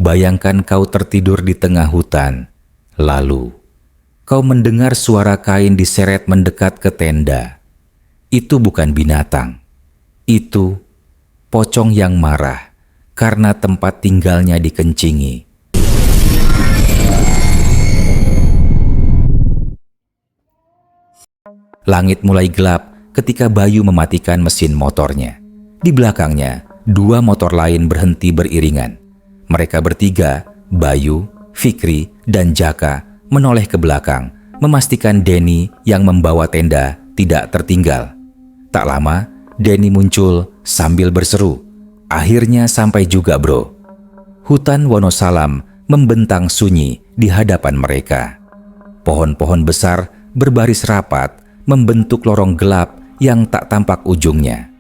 Bayangkan kau tertidur di tengah hutan, lalu kau mendengar suara kain diseret mendekat ke tenda. Itu bukan binatang, itu pocong yang marah karena tempat tinggalnya dikencingi. Langit mulai gelap ketika Bayu mematikan mesin motornya. Di belakangnya, 2 motor lain berhenti beriringan. Mereka bertiga, Bayu, Fikri, dan Jaka, menoleh ke belakang, memastikan Denny yang membawa tenda tidak tertinggal. Tak lama, Denny muncul sambil berseru, "Akhirnya sampai juga, bro." Hutan Wonosalam membentang sunyi di hadapan mereka. Pohon-pohon besar berbaris rapat membentuk lorong gelap yang tak tampak ujungnya.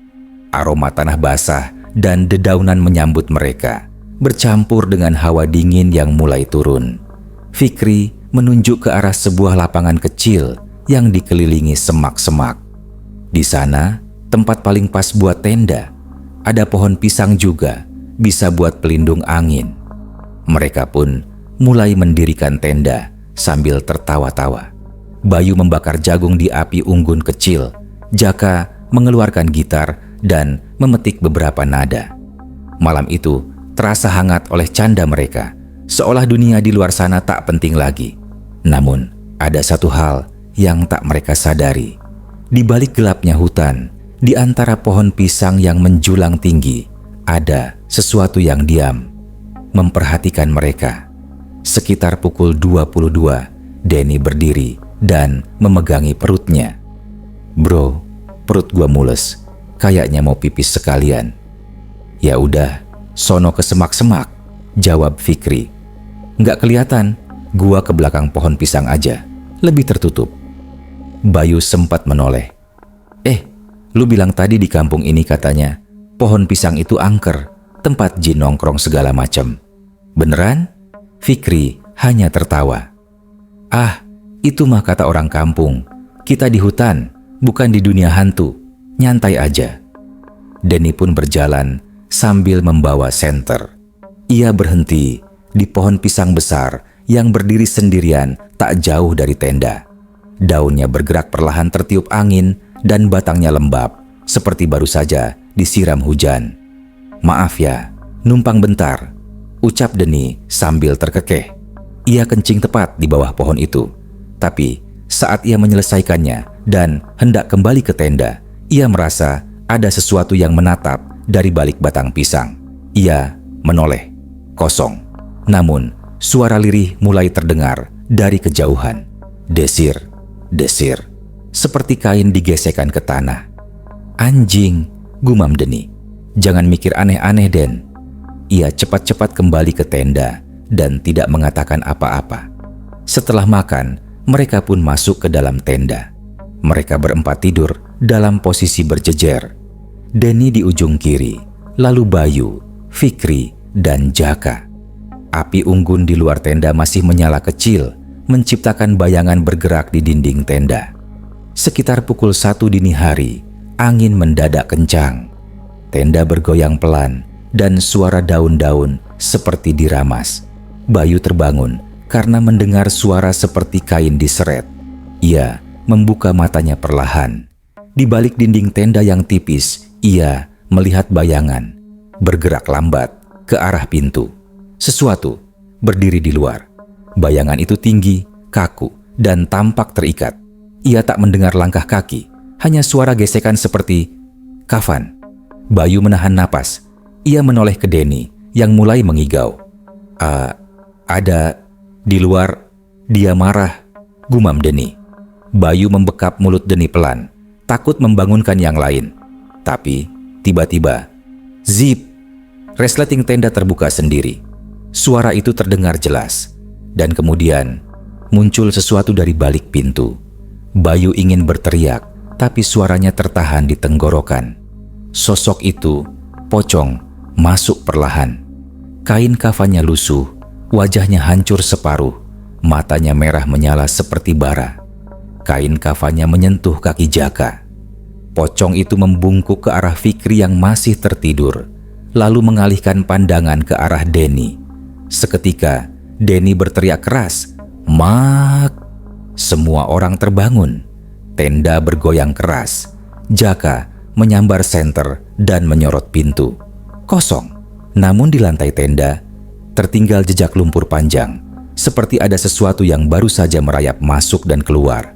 Aroma tanah basah dan dedaunan menyambut mereka, bercampur dengan hawa dingin yang mulai turun. Fikri menunjuk ke arah sebuah lapangan kecil yang dikelilingi semak-semak. Di sana, tempat paling pas buat tenda. Ada pohon pisang juga, bisa buat pelindung angin. Mereka pun mulai mendirikan tenda sambil tertawa-tawa. Bayu membakar jagung di api unggun kecil. Jaka mengeluarkan gitar dan memetik beberapa nada. Malam itu terasa hangat oleh canda mereka, seolah dunia di luar sana tak penting lagi. Namun, ada satu hal yang tak mereka sadari. Di balik gelapnya hutan, di antara pohon pisang yang menjulang tinggi, ada sesuatu yang diam, memperhatikan mereka. Sekitar pukul 22, Denny berdiri dan memegangi perutnya. "Bro, perut gua mules, kayaknya mau pipis sekalian." "Ya udah, sono ke semak-semak," jawab Fikri. "Nggak kelihatan, gua ke belakang pohon pisang aja, lebih tertutup." Bayu sempat menoleh. Lu bilang tadi di kampung ini katanya pohon pisang itu angker, tempat jin nongkrong segala macam. Beneran?" Fikri hanya tertawa. "Ah, itu mah kata orang kampung. Kita di hutan, bukan di dunia hantu. Nyantai aja." Denny pun berjalan sambil membawa senter. Ia berhenti di pohon pisang besar yang berdiri sendirian tak jauh dari tenda. Daunnya bergerak perlahan tertiup angin dan batangnya lembab, seperti baru saja disiram hujan. "Maaf ya, numpang bentar," ucap Denny sambil terkekeh. Ia kencing tepat di bawah pohon itu. Tapi saat ia menyelesaikannya dan hendak kembali ke tenda, ia merasa ada sesuatu yang menatap dari balik batang pisang. Ia menoleh, kosong. Namun suara lirih mulai terdengar dari kejauhan. Desir, desir, seperti kain digesekkan ke tanah. "Anjing," gumam Denny. "Jangan mikir aneh-aneh, Den." Ia cepat-cepat kembali ke tenda dan tidak mengatakan apa-apa. Setelah makan, mereka pun masuk ke dalam tenda. Mereka berempat tidur dalam posisi berjejer. Denny di ujung kiri, lalu Bayu, Fikri, dan Jaka. Api unggun di luar tenda masih menyala kecil, menciptakan bayangan bergerak di dinding tenda. Sekitar pukul 1 dini hari, angin mendadak kencang. Tenda bergoyang pelan dan suara daun-daun seperti diramas. Bayu terbangun karena mendengar suara seperti kain diseret. Ia membuka matanya perlahan. Di balik dinding tenda yang tipis, ia melihat bayangan bergerak lambat ke arah pintu. Sesuatu berdiri di luar. Bayangan itu tinggi, kaku, dan tampak terikat. Ia tak mendengar langkah kaki, hanya suara gesekan seperti kafan. Bayu menahan napas. Ia menoleh ke Denny yang mulai mengigau. Ada di luar, dia marah," gumam Denny. Bayu membekap mulut Denny pelan, takut membangunkan yang lain. Tapi tiba-tiba, zip, resleting tenda terbuka sendiri. Suara itu terdengar jelas, dan kemudian muncul sesuatu dari balik pintu. Bayu ingin berteriak, tapi suaranya tertahan di tenggorokan. Sosok itu, pocong, masuk perlahan. Kain kafannya lusuh, wajahnya hancur separuh, matanya merah menyala seperti bara. Kain kafannya menyentuh kaki Jaka. Pocong itu membungkuk ke arah Fikri yang masih tertidur, lalu mengalihkan pandangan ke arah Denny. Seketika, Denny berteriak keras, "Mak!" Semua orang terbangun. Tenda bergoyang keras. Jaka menyambar senter dan menyorot pintu. Kosong. Namun di lantai tenda, tertinggal jejak lumpur panjang. Seperti ada sesuatu yang baru saja merayap masuk dan keluar.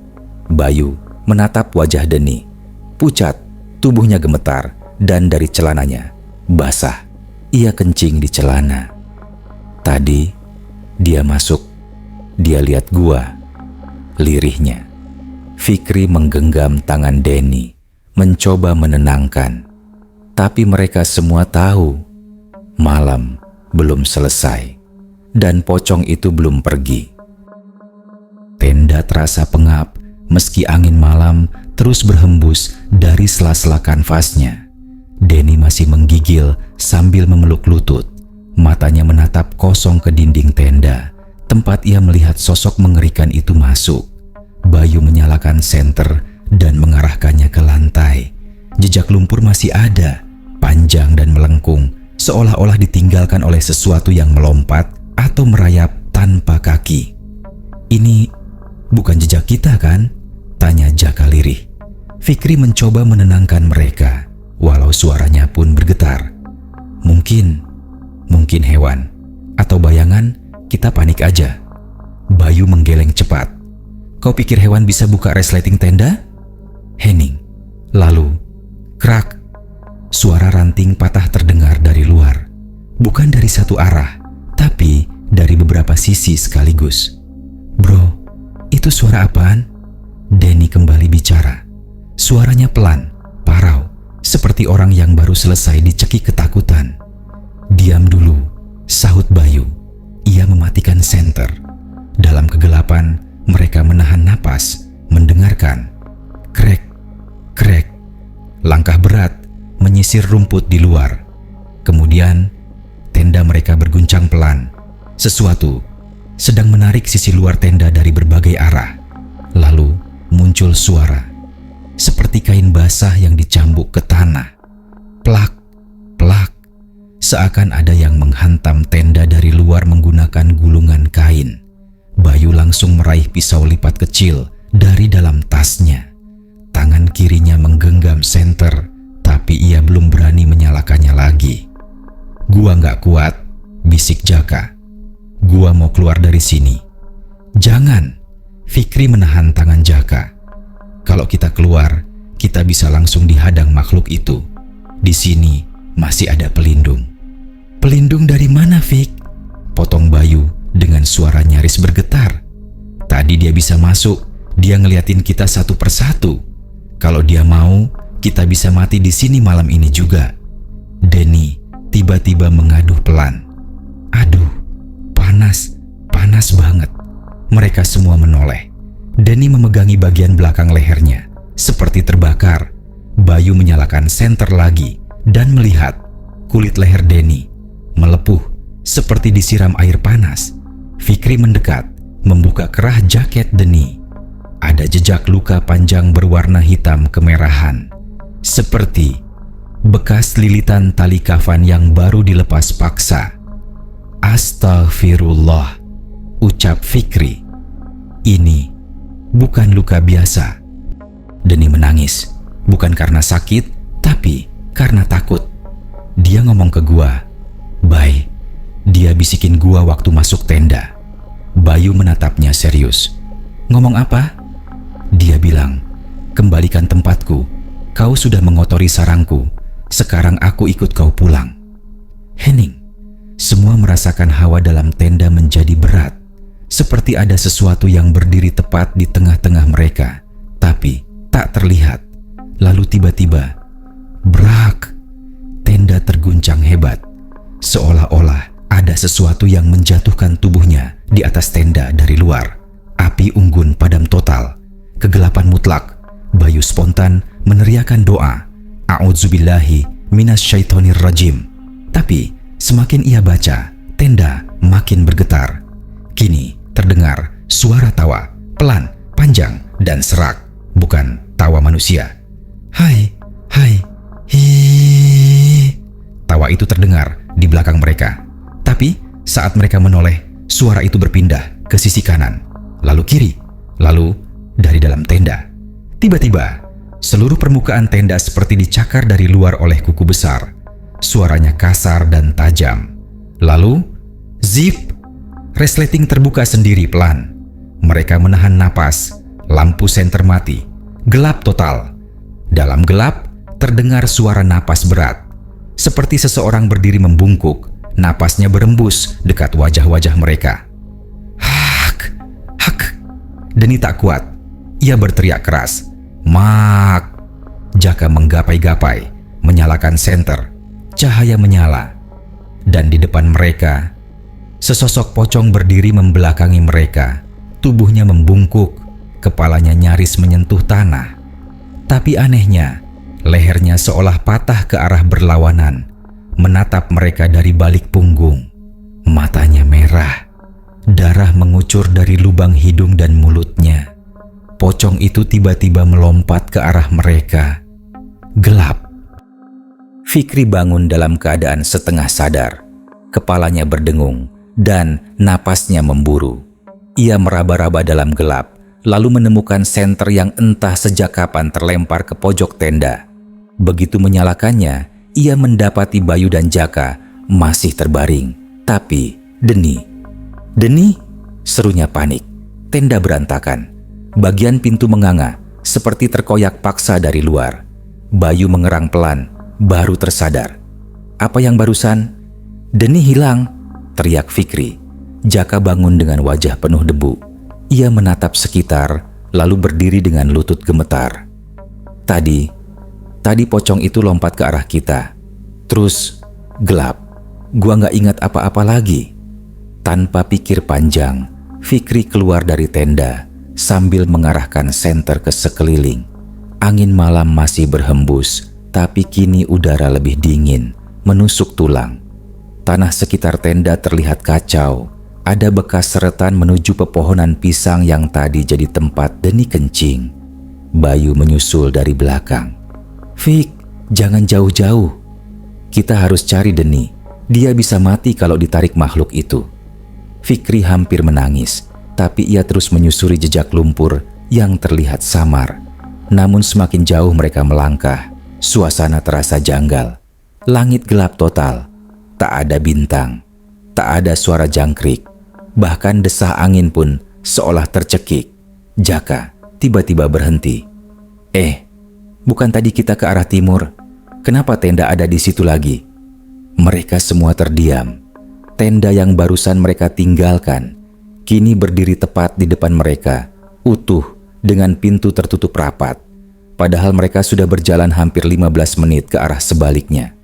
Bayu menatap wajah Denny. Pucat, tubuhnya gemetar, dan dari celananya basah. Ia kencing di celana. Tadi dia masuk. Dia lihat gua. Lirihnya. Fikri menggenggam tangan Denny, mencoba menenangkan. Tapi mereka semua tahu malam belum selesai dan pocong itu belum pergi. Tenda terasa pengap meski angin malam terus berhembus dari sela-sela kanvasnya. Denny masih menggigil sambil memeluk lutut. Matanya menatap kosong ke dinding tenda, tempat ia melihat sosok mengerikan itu masuk. Bayu menyalakan senter dan mengarahkannya ke lantai. Jejak lumpur masih ada, panjang dan melengkung, seolah-olah ditinggalkan oleh sesuatu yang melompat atau merayap tanpa kaki. "Ini bukan jejak kita, kan?" tanya Jaka lirih. Fikri mencoba menenangkan mereka, walau suaranya pun bergetar. Mungkin hewan atau bayangan, kita panik aja." Bayu menggeleng cepat. "Kau pikir hewan bisa buka resleting tenda?" Hening. Lalu, krak. Suara ranting patah terdengar dari luar. Bukan dari satu arah, tapi dari beberapa sisi sekaligus. "Bro, itu suara apaan?" Denny kembali bicara. Suaranya pelan, parau, seperti orang yang baru selesai dicekik ketakutan. "Diam dulu," sahut Bayu. Ia mematikan senter. Dalam kegelapan, mereka menahan napas, mendengarkan. Krek, krek. Langkah berat menyisir rumput di luar. Kemudian, tenda mereka berguncang pelan. Sesuatu sedang menarik sisi luar tenda dari berbagai arah. Lalu muncul suara, seperti kain basah yang dicambuk ke tanah. Plak, plak. Seakan ada yang menghantam tenda dari luar menggunakan gulungan kain. Bayu langsung meraih pisau lipat kecil dari dalam tasnya. Tangan kirinya menggenggam senter, tapi ia belum berani menyalakannya lagi. "Gua nggak kuat," bisik Jaka. "Gua mau keluar dari sini." "Jangan," Fikri menahan tangan Jaka. "Kalau kita keluar, kita bisa langsung dihadang makhluk itu. Di sini masih ada pelindung." "Pelindung dari mana, Fik?" potong Bayu dengan suara nyaris bergetar. "Tadi dia bisa masuk, dia ngeliatin kita satu persatu. Kalau dia mau, kita bisa mati di sini malam ini juga." Denny tiba-tiba mengaduh pelan. "Aduh, panas banget." Mereka semua menoleh. Denny memegangi bagian belakang lehernya, seperti terbakar. Bayu menyalakan senter lagi dan melihat kulit leher Denny melepuh seperti disiram air panas. Fikri mendekat, membuka kerah jaket Denny. Ada jejak luka panjang berwarna hitam kemerahan, seperti bekas lilitan tali kafan yang baru dilepas paksa. "Astaghfirullah," ucap Fikri. "Ini bukan luka biasa." Denny menangis, bukan karena sakit, tapi karena takut. Dia ngomong ke gua, "Bay," dia bisikin gua waktu masuk tenda. Bayu menatapnya serius. "Ngomong apa?" Dia bilang, "Kembalikan tempatku. Kau sudah mengotori sarangku. Sekarang aku ikut kau pulang." Hening. Semua merasakan hawa dalam tenda menjadi berat. Seperti ada sesuatu yang berdiri tepat di tengah-tengah mereka, tapi tak terlihat. Lalu tiba-tiba, brak! Tenda terguncang hebat. Seolah-olah ada sesuatu yang menjatuhkan tubuhnya di atas tenda dari luar. Api unggun padam total. Kegelapan mutlak. Bayu spontan meneriakkan doa, "A'udzubillahi minasyaitonir rajim." Tapi semakin ia baca, tenda makin bergetar. Kini terdengar suara tawa, pelan, panjang, dan serak. Bukan tawa manusia. "Hai, hai, hi." Tawa itu terdengar di belakang mereka. Tapi Saat mereka menoleh, suara itu berpindah ke sisi kanan, lalu kiri, lalu dari dalam tenda. Tiba-tiba, seluruh permukaan tenda seperti dicakar dari luar oleh kuku besar. Suaranya kasar dan tajam. Lalu, zip! Resleting terbuka sendiri pelan. Mereka menahan napas. Lampu senter mati. Gelap total. Dalam gelap, terdengar suara napas berat. Seperti seseorang berdiri membungkuk. Napasnya berembus dekat wajah-wajah mereka. Hak! Hak! Denny tak kuat. Ia berteriak keras. Mak! Jaka menggapai-gapai, menyalakan senter. Cahaya menyala. Dan di depan mereka, sesosok pocong berdiri membelakangi mereka. Tubuhnya membungkuk, kepalanya nyaris menyentuh tanah. Tapi anehnya, lehernya seolah patah ke arah berlawanan, menatap mereka dari balik punggung. Matanya merah, darah mengucur dari lubang hidung dan mulutnya. Pocong itu tiba-tiba melompat ke arah mereka. Gelap. Fikri bangun dalam keadaan setengah sadar. Kepalanya berdengung dan napasnya memburu. Ia meraba-raba dalam gelap, lalu menemukan senter yang entah sejak kapan terlempar ke pojok tenda. Begitu menyalakannya, ia mendapati Bayu dan Jaka masih terbaring. Tapi Denny, serunya panik. Tenda berantakan. Bagian pintu menganga, seperti terkoyak paksa dari luar. Bayu mengerang pelan, baru tersadar. Apa yang barusan? Denny hilang, teriak Fikri. Jaka bangun dengan wajah penuh debu. Ia menatap sekitar, lalu berdiri dengan lutut gemetar. Tadi pocong itu lompat ke arah kita. Terus gelap. Gua gak ingat apa-apa lagi. Tanpa pikir panjang, Fikri keluar dari tenda sambil mengarahkan senter ke sekeliling. Angin malam masih berhembus, tapi kini udara lebih dingin, menusuk tulang. Tanah sekitar tenda terlihat kacau. Ada bekas seretan menuju pepohonan pisang yang tadi jadi tempat Denny kencing. Bayu menyusul dari belakang. Fik, jangan jauh-jauh. Kita harus cari Denny. Dia bisa mati kalau ditarik makhluk itu. Fikri hampir menangis, tapi ia terus menyusuri jejak lumpur yang terlihat samar. Namun semakin jauh mereka melangkah, suasana terasa janggal. Langit gelap total. Tak ada bintang. Tak ada suara jangkrik. Bahkan desah angin pun seolah tercekik. Jaka tiba-tiba berhenti. Bukan tadi kita ke arah timur? Kenapa tenda ada di situ lagi? Mereka semua terdiam. Tenda yang barusan mereka tinggalkan kini berdiri tepat di depan mereka, utuh dengan pintu tertutup rapat. Padahal mereka sudah berjalan hampir 15 menit ke arah sebaliknya.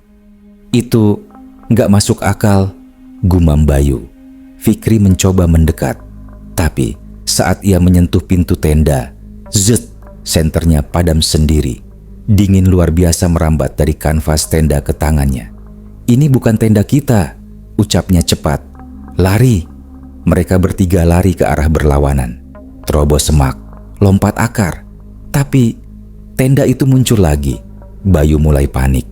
Itu nggak masuk akal, gumam Bayu. Fikri mencoba mendekat, tapi saat ia menyentuh pintu tenda, zet, senternya padam sendiri. Dingin luar biasa merambat dari kanvas tenda ke tangannya. Ini bukan tenda kita, ucapnya cepat. Lari. Mereka bertiga lari ke arah berlawanan. Terobos semak, lompat akar. Tapi tenda itu muncul lagi. Bayu mulai panik.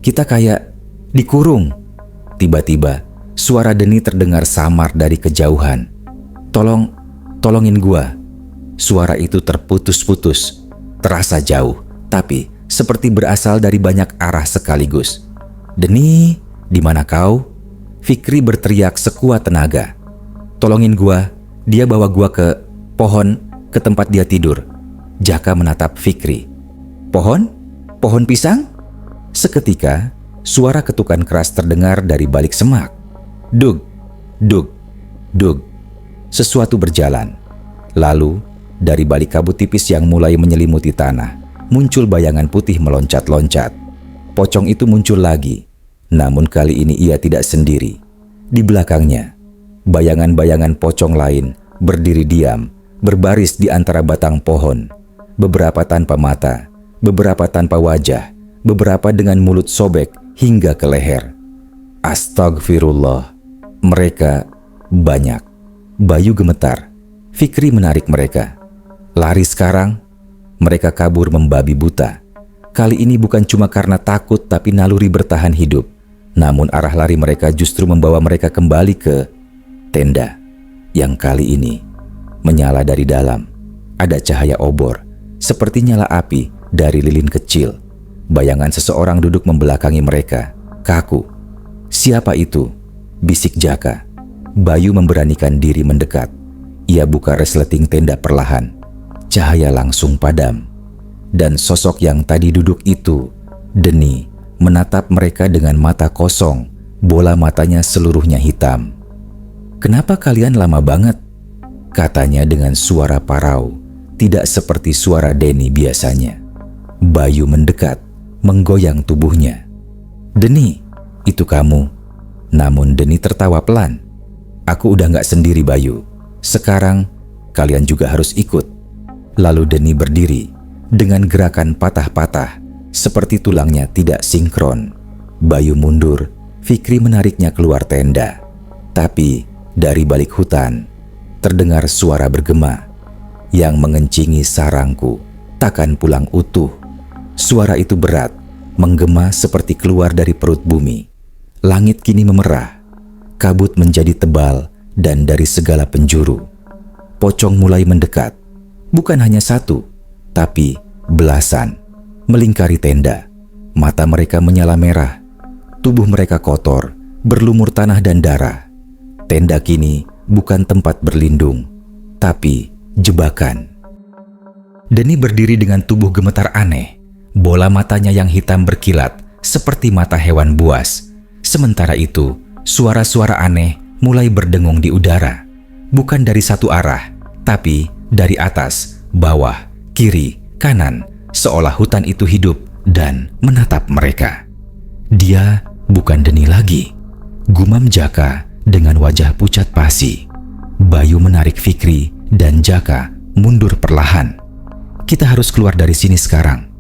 Kita kayak dikurung. Tiba-tiba suara Denny terdengar samar dari kejauhan. Tolongin gua. Suara itu terputus-putus. Terasa jauh, tapi seperti berasal dari banyak arah sekaligus. Denny, di mana kau? Fikri berteriak sekuat tenaga. Tolongin gua, dia bawa gua ke pohon, ke tempat dia tidur. Jaka menatap Fikri. Pohon? Pohon pisang? Seketika, suara ketukan keras terdengar dari balik semak. Dug, dug, dug. Sesuatu berjalan. Lalu, dari balik kabut tipis yang mulai menyelimuti tanah, muncul bayangan putih meloncat-loncat. Pocong itu muncul lagi, namun kali ini ia tidak sendiri. Di belakangnya, bayangan-bayangan pocong lain berdiri diam, berbaris di antara batang pohon. Beberapa tanpa mata, beberapa tanpa wajah, beberapa dengan mulut sobek hingga ke leher. Astagfirullah, mereka banyak. Bayu gemetar. Fikri menarik mereka. Lari sekarang. Mereka kabur membabi buta. Kali ini bukan cuma karena takut tapi naluri bertahan hidup. Namun arah lari mereka justru membawa mereka kembali ke Tenda yang kali ini menyala dari dalam. Ada cahaya obor seperti nyala api dari lilin kecil. Bayangan seseorang duduk membelakangi mereka, kaku. "Siapa itu?" bisik Jaka. Bayu memberanikan diri mendekat. Ia buka resleting tenda perlahan. Cahaya langsung padam. Dan sosok yang tadi duduk itu, Deni, menatap mereka dengan mata kosong. Bola matanya seluruhnya hitam. "Kenapa kalian lama banget?" katanya dengan suara parau, tidak seperti suara Deni biasanya. Bayu mendekat, menggoyang tubuhnya. "Deni, itu kamu." Namun Deni tertawa pelan. "Aku udah gak sendiri, Bayu. Sekarang kalian juga harus ikut." Lalu Deni berdiri dengan gerakan patah-patah, seperti tulangnya tidak sinkron. Bayu mundur, Fikri menariknya keluar tenda. Tapi dari balik hutan terdengar suara bergema yang mengencingi sarangku, takkan pulang utuh. Suara itu berat, menggema seperti keluar dari perut bumi. Langit kini memerah, kabut menjadi tebal dan dari segala penjuru. Pocong mulai mendekat, bukan hanya satu, tapi belasan, melingkari tenda. Mata mereka menyala merah, tubuh mereka kotor, berlumur tanah dan darah. Tenda kini bukan tempat berlindung, tapi jebakan. Deni berdiri dengan tubuh gemetar aneh. Bola matanya yang hitam berkilat seperti mata hewan buas. Sementara itu, suara-suara aneh mulai berdengung di udara. Bukan dari satu arah, tapi dari atas, bawah, kiri, kanan. Seolah hutan itu hidup dan menatap mereka. "Dia bukan Deni lagi," gumam Jaka dengan wajah pucat pasi. Bayu menarik Fikri dan Jaka mundur perlahan. "Kita harus keluar dari sini sekarang."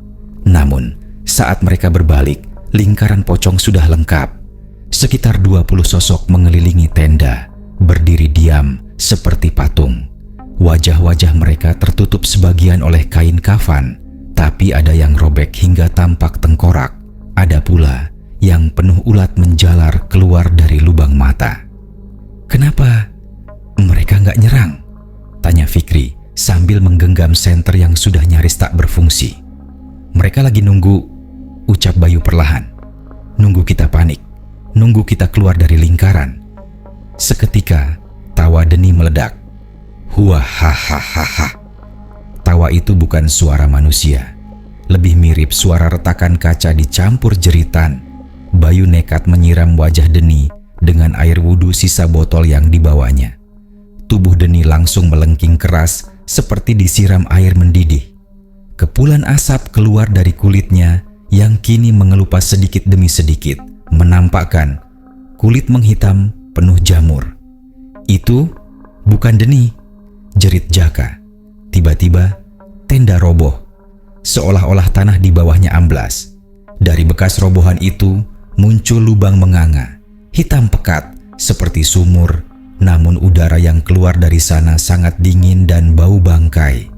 Namun, saat mereka berbalik, lingkaran pocong sudah lengkap. Sekitar 20 sosok mengelilingi tenda, berdiri diam seperti patung. Wajah-wajah mereka tertutup sebagian oleh kain kafan, tapi ada yang robek hingga tampak tengkorak. Ada pula yang penuh ulat menjalar keluar dari lubang mata. "Kenapa mereka nggak nyerang?" tanya Fikri sambil menggenggam senter yang sudah nyaris tak berfungsi. "Mereka lagi nunggu," ucap Bayu perlahan. "Nunggu kita panik, nunggu kita keluar dari lingkaran." Seketika, tawa Deni meledak. "Huahahaha." Tawa itu bukan suara manusia, lebih mirip suara retakan kaca dicampur jeritan. Bayu nekat menyiram wajah Deni dengan air wudhu sisa botol yang dibawanya. Tubuh Deni langsung melengking keras seperti disiram air mendidih. Kepulan asap keluar dari kulitnya yang kini mengelupas sedikit demi sedikit, menampakkan kulit menghitam penuh jamur. "Itu bukan Deni," jerit Jaka. Tiba-tiba tenda roboh, seolah-olah tanah di bawahnya amblas. Dari bekas robohan itu muncul lubang menganga, hitam pekat seperti sumur, namun udara yang keluar dari sana sangat dingin dan bau bangkai.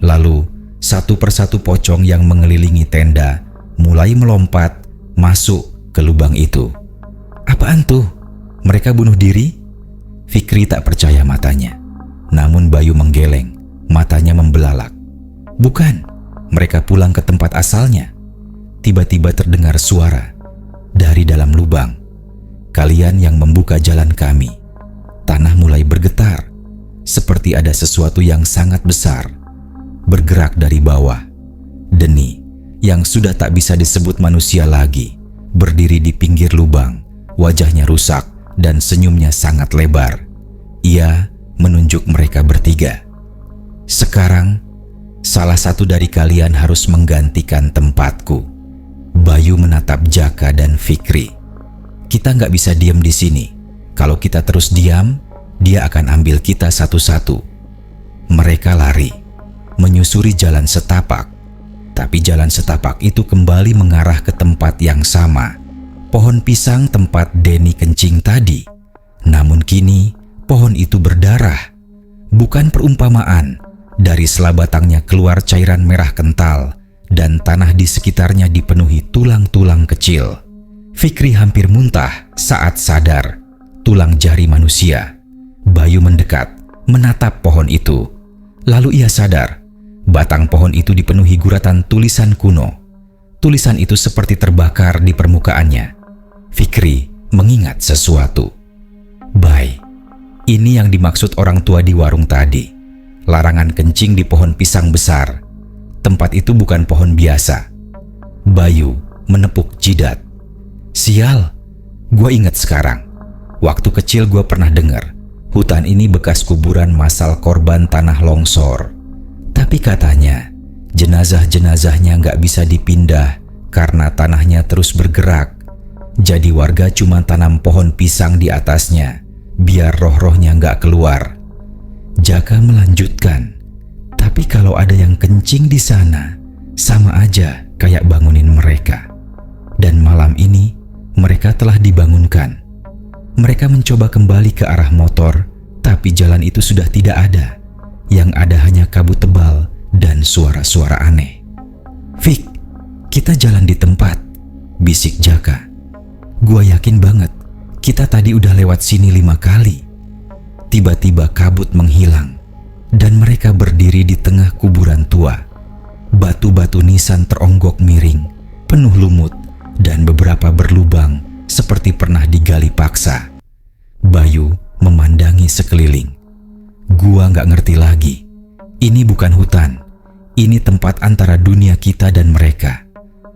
Lalu satu persatu pocong yang mengelilingi tenda mulai melompat masuk ke lubang itu. "Apaan tuh? Mereka bunuh diri?" Fikri tak percaya matanya. Namun Bayu menggeleng, matanya membelalak. "Bukan, mereka pulang ke tempat asalnya." Tiba-tiba terdengar suara dari dalam lubang. "Kalian yang membuka jalan kami." Tanah mulai bergetar, seperti ada sesuatu yang sangat besar bergerak dari bawah. Deni, yang sudah tak bisa disebut manusia lagi, berdiri di pinggir lubang. Wajahnya rusak dan senyumnya sangat lebar. Ia menunjuk mereka bertiga. "Sekarang, salah satu dari kalian harus menggantikan tempatku." Bayu menatap Jaka dan Fikri. "Kita nggak bisa diam di sini. Kalau kita terus diam, dia akan ambil kita satu-satu." Mereka lari, menyusuri jalan setapak. Tapi jalan setapak itu kembali mengarah ke tempat yang sama. Pohon pisang tempat Deni kencing tadi. Namun kini, pohon itu berdarah. Bukan perumpamaan, dari selabatangnya keluar cairan merah kental dan tanah di sekitarnya dipenuhi tulang-tulang kecil. Fikri hampir muntah saat sadar. Tulang jari manusia, Bayu mendekat, menatap pohon itu. Lalu ia sadar, batang pohon itu dipenuhi guratan tulisan kuno. Tulisan itu seperti terbakar di permukaannya. Fikri mengingat sesuatu. Bay, ini yang dimaksud orang tua di warung tadi. Larangan kencing di pohon pisang besar. Tempat itu bukan pohon biasa. Bayu menepuk jidat. Sial, gue ingat sekarang. Waktu kecil gue pernah dengar hutan ini bekas kuburan massal korban tanah longsor. Tapi katanya jenazah-jenazahnya nggak bisa dipindah karena tanahnya terus bergerak. Jadi warga cuma tanam pohon pisang di atasnya biar roh-rohnya nggak keluar. Jaka melanjutkan, tapi kalau ada yang kencing di sana, sama aja kayak bangunin mereka. Dan malam ini mereka telah dibangunkan. Mereka mencoba kembali ke arah motor, tapi jalan itu sudah tidak ada. Yang ada hanya kabut tebal dan suara-suara aneh. Fik, kita jalan di tempat, bisik Jaka. Gua yakin banget, kita tadi udah lewat sini 5 kali. Tiba-tiba kabut menghilang, dan mereka berdiri di tengah kuburan tua. Batu-batu nisan teronggok miring, penuh lumut, dan beberapa berlubang seperti pernah digali paksa. Bayu memandangi sekeliling. Gua nggak ngerti lagi. Ini bukan hutan. Ini tempat antara dunia kita dan mereka.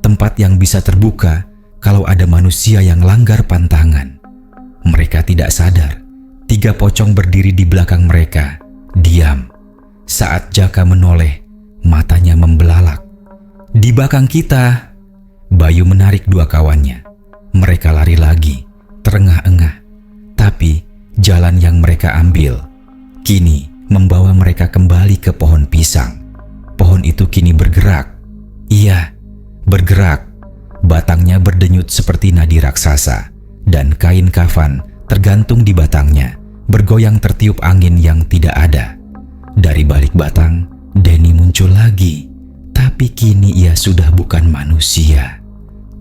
Tempat yang bisa terbuka kalau ada manusia yang langgar pantangan. Mereka tidak sadar. 3 pocong berdiri di belakang mereka, diam. Saat Jaka menoleh, matanya membelalak. Di belakang kita. Bayu menarik 2 kawannya. Mereka lari lagi, terengah-engah. Tapi jalan yang mereka ambil kini membawa mereka kembali ke pohon pisang. Pohon itu kini bergerak. Iya, bergerak. Batangnya berdenyut seperti nadi raksasa, dan kain kafan tergantung di batangnya, bergoyang tertiup angin yang tidak ada. Dari balik batang, Denny muncul lagi. Tapi kini ia sudah bukan manusia.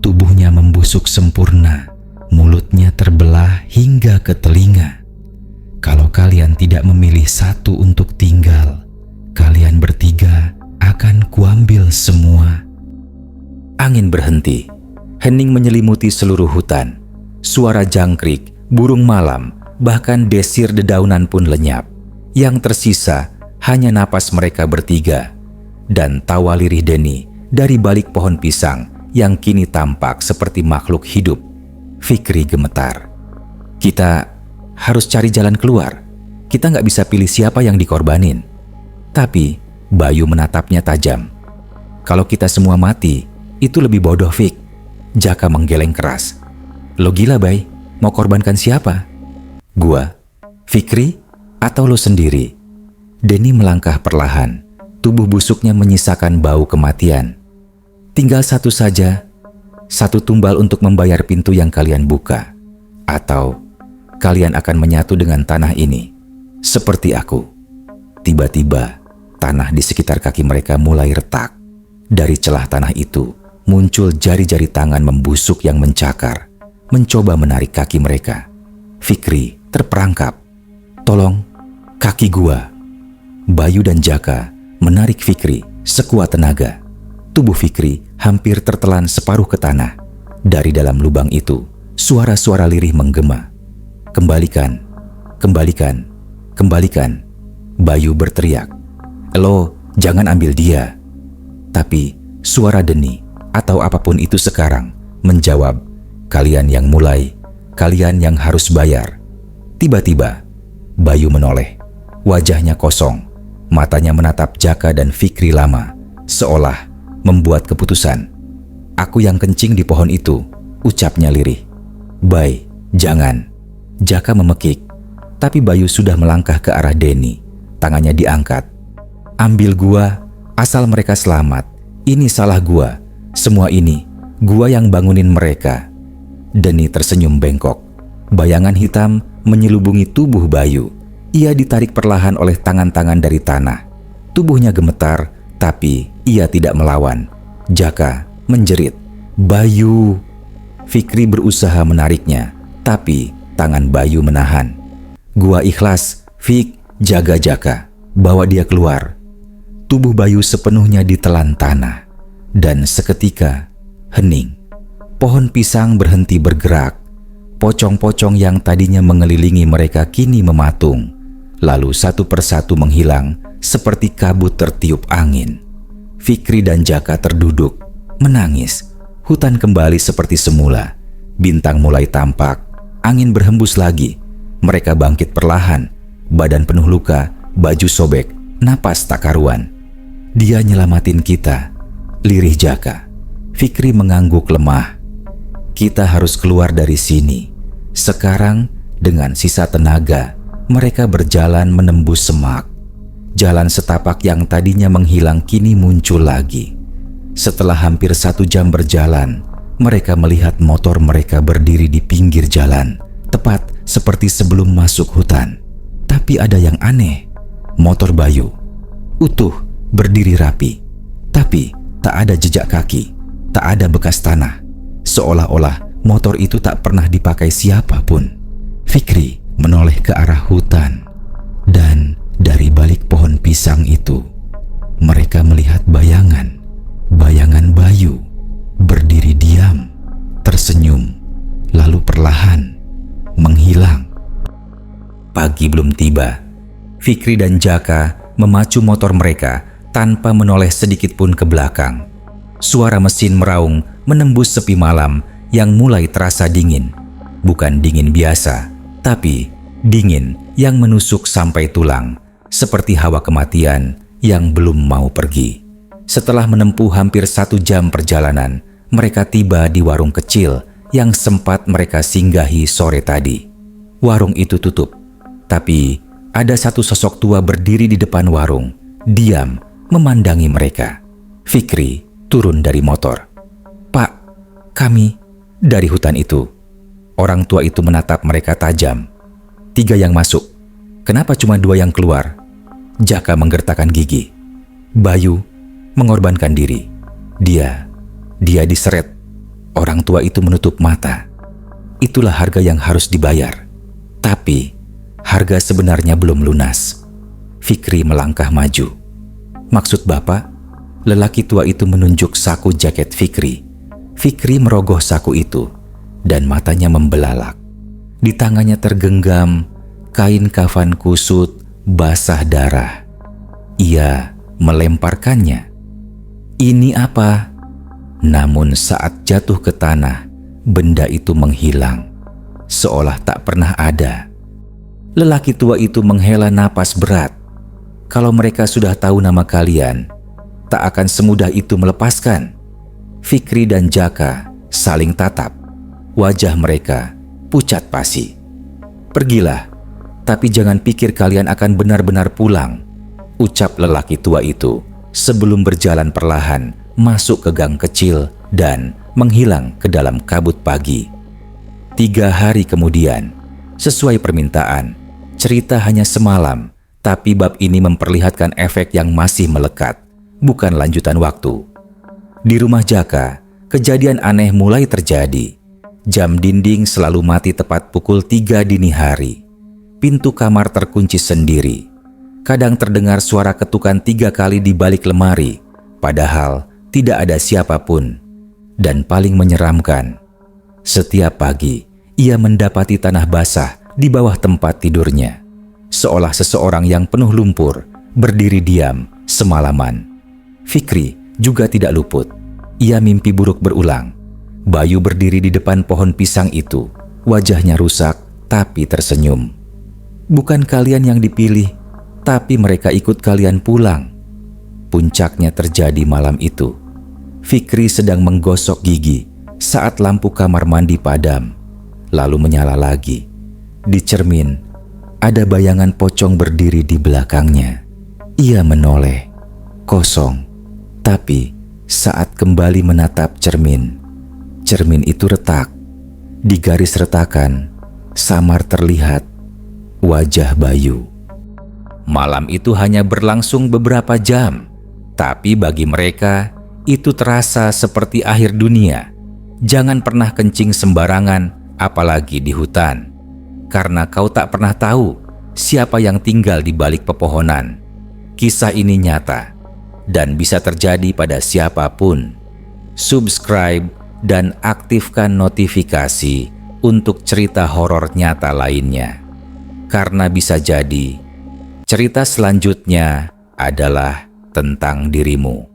Tubuhnya membusuk sempurna, mulutnya terbelah hingga ke telinga. Kalau kalian tidak memilih satu untuk tinggal, kalian bertiga akan kuambil semua. Angin berhenti. Hening menyelimuti seluruh hutan. Suara jangkrik, burung malam, bahkan desir dedaunan pun lenyap. Yang tersisa hanya napas mereka bertiga dan tawa lirih Denny dari balik pohon pisang yang kini tampak seperti makhluk hidup. Fikri gemetar. Kita harus cari jalan keluar. Kita nggak bisa pilih siapa yang dikorbanin. Tapi Bayu menatapnya tajam. Kalau kita semua mati, itu lebih bodoh, Fik. Jaka menggeleng keras. Lo gila, Bay? Mau korbankan siapa? Gua, Fikri, atau lo sendiri? Denny melangkah perlahan. Tubuh busuknya menyisakan bau kematian. Tinggal satu saja. Satu tumbal untuk membayar pintu yang kalian buka. Atau kalian akan menyatu dengan tanah ini. Seperti aku. Tiba-tiba, tanah di sekitar kaki mereka mulai retak. Dari celah tanah itu, muncul jari-jari tangan membusuk yang mencakar, mencoba menarik kaki mereka. Fikri terperangkap. Tolong, kaki gua. Bayu dan Jaka menarik Fikri sekuat tenaga. Tubuh Fikri hampir tertelan separuh ke tanah. Dari dalam lubang itu, suara-suara lirih menggema. Kembalikan, kembalikan, kembalikan. Bayu berteriak. Lo, jangan ambil dia. Tapi suara Denny atau apapun itu sekarang menjawab, kalian yang mulai, kalian yang harus bayar. Tiba-tiba, Bayu menoleh. Wajahnya kosong, matanya menatap Jaka dan Fikri lama, seolah membuat keputusan. Aku yang kencing di pohon itu, ucapnya lirih. Bay, jangan. Jaka memekik, tapi Bayu sudah melangkah ke arah Denny. Tangannya diangkat. Ambil gua, asal mereka selamat. Ini salah gua. Semua ini, gua yang bangunin mereka. Denny tersenyum bengkok. Bayangan hitam menyelubungi tubuh Bayu. Ia ditarik perlahan oleh tangan-tangan dari tanah. Tubuhnya gemetar, tapi ia tidak melawan. Jaka menjerit, Bayu. Fikri berusaha menariknya, tapi tangan Bayu menahan. Gua ikhlas, Fik, jaga Jaka, bawa dia keluar. Tubuh Bayu sepenuhnya ditelan tanah, dan seketika hening. Pohon pisang berhenti bergerak. Pocong-pocong yang tadinya mengelilingi mereka kini mematung, lalu satu persatu menghilang seperti kabut tertiup angin. Fikri dan Jaka terduduk, menangis. Hutan kembali seperti semula. Bintang mulai tampak, angin berhembus lagi. Mereka bangkit perlahan, badan penuh luka, baju sobek, napas tak karuan. Dia nyelamatin kita, lirih Jaka. Fikri mengangguk lemah. Kita harus keluar dari sini. Sekarang, dengan sisa tenaga, mereka berjalan menembus semak. Jalan setapak yang tadinya menghilang kini muncul lagi. Setelah hampir 1 jam berjalan, mereka melihat motor mereka berdiri di pinggir jalan, tepat seperti sebelum masuk hutan. Tapi ada yang aneh. Motor Bayu utuh, berdiri rapi, tapi tak ada jejak kaki, tak ada bekas tanah. Seolah-olah motor itu tak pernah dipakai siapapun. Fikri menoleh ke arah hutan, dan dari balik pohon pisang itu, mereka melihat bayangan Bayu berdiri diam, tersenyum, lalu perlahan menghilang. Pagi belum tiba. Fikri dan Jaka memacu motor mereka tanpa menoleh sedikit pun ke belakang. Suara mesin meraung menembus sepi malam yang mulai terasa dingin. Bukan dingin biasa, tapi dingin yang menusuk sampai tulang, seperti hawa kematian yang belum mau pergi. Setelah menempuh hampir 1 jam perjalanan, mereka tiba di warung kecil yang sempat mereka singgahi sore tadi. Warung itu tutup, tapi ada satu sosok tua berdiri di depan warung, diam memandangi mereka. Fikri turun dari motor. "Pak, kami dari hutan itu." Orang tua itu menatap mereka tajam. "3 yang masuk. Kenapa cuma 2 yang keluar?" Jaka menggertakkan gigi. "Bayu mengorbankan diri. Dia diseret." Orang tua itu menutup mata. "Itulah harga yang harus dibayar. Tapi harga sebenarnya belum lunas." Fikri melangkah maju. "Maksud Bapak?" Lelaki tua itu menunjuk saku jaket Fikri. Fikri merogoh saku itu, dan matanya membelalak. Di tangannya tergenggam kain kafan kusut basah darah. Ia melemparkannya. "Ini apa?" Namun saat jatuh ke tanah, benda itu menghilang, seolah tak pernah ada. Lelaki tua itu menghela napas berat. "Kalau mereka sudah tahu nama kalian, tak akan semudah itu melepaskan." Fikri dan Jaka saling tatap. Wajah mereka pucat pasi. "Pergilah, tapi jangan pikir kalian akan benar-benar pulang," ucap lelaki tua itu sebelum berjalan perlahan masuk ke gang kecil dan menghilang ke dalam kabut pagi. 3 hari kemudian, sesuai permintaan, cerita hanya semalam, tapi bab ini memperlihatkan efek yang masih melekat, bukan lanjutan waktu. Di rumah Jaka, kejadian aneh mulai terjadi. Jam dinding selalu mati tepat pukul 3 dini hari. Pintu kamar terkunci sendiri. Kadang terdengar suara ketukan 3 kali di balik lemari, padahal tidak ada siapapun. Dan paling menyeramkan, setiap pagi ia mendapati tanah basah di bawah tempat tidurnya, seolah seseorang yang penuh lumpur berdiri diam semalaman. Fikri juga tidak luput. Ia mimpi buruk berulang. Bayu berdiri di depan pohon pisang itu, wajahnya rusak tapi tersenyum. "Bukan kalian yang dipilih, tapi mereka ikut kalian pulang." Puncaknya terjadi malam itu. Fikri sedang menggosok gigi saat lampu kamar mandi padam, lalu menyala lagi. Di cermin, ada bayangan pocong berdiri di belakangnya. Ia menoleh, kosong. Tapi saat kembali menatap cermin itu retak. Di garis retakan, samar terlihat wajah Bayu. Malam itu hanya berlangsung beberapa jam, tapi bagi mereka itu terasa seperti akhir dunia. Jangan pernah kencing sembarangan, apalagi di hutan, karena kau tak pernah tahu siapa yang tinggal di balik pepohonan. Kisah ini nyata dan bisa terjadi pada siapapun. Subscribe dan aktifkan notifikasi untuk cerita horor nyata lainnya. Karena bisa jadi cerita selanjutnya adalah tentang dirimu.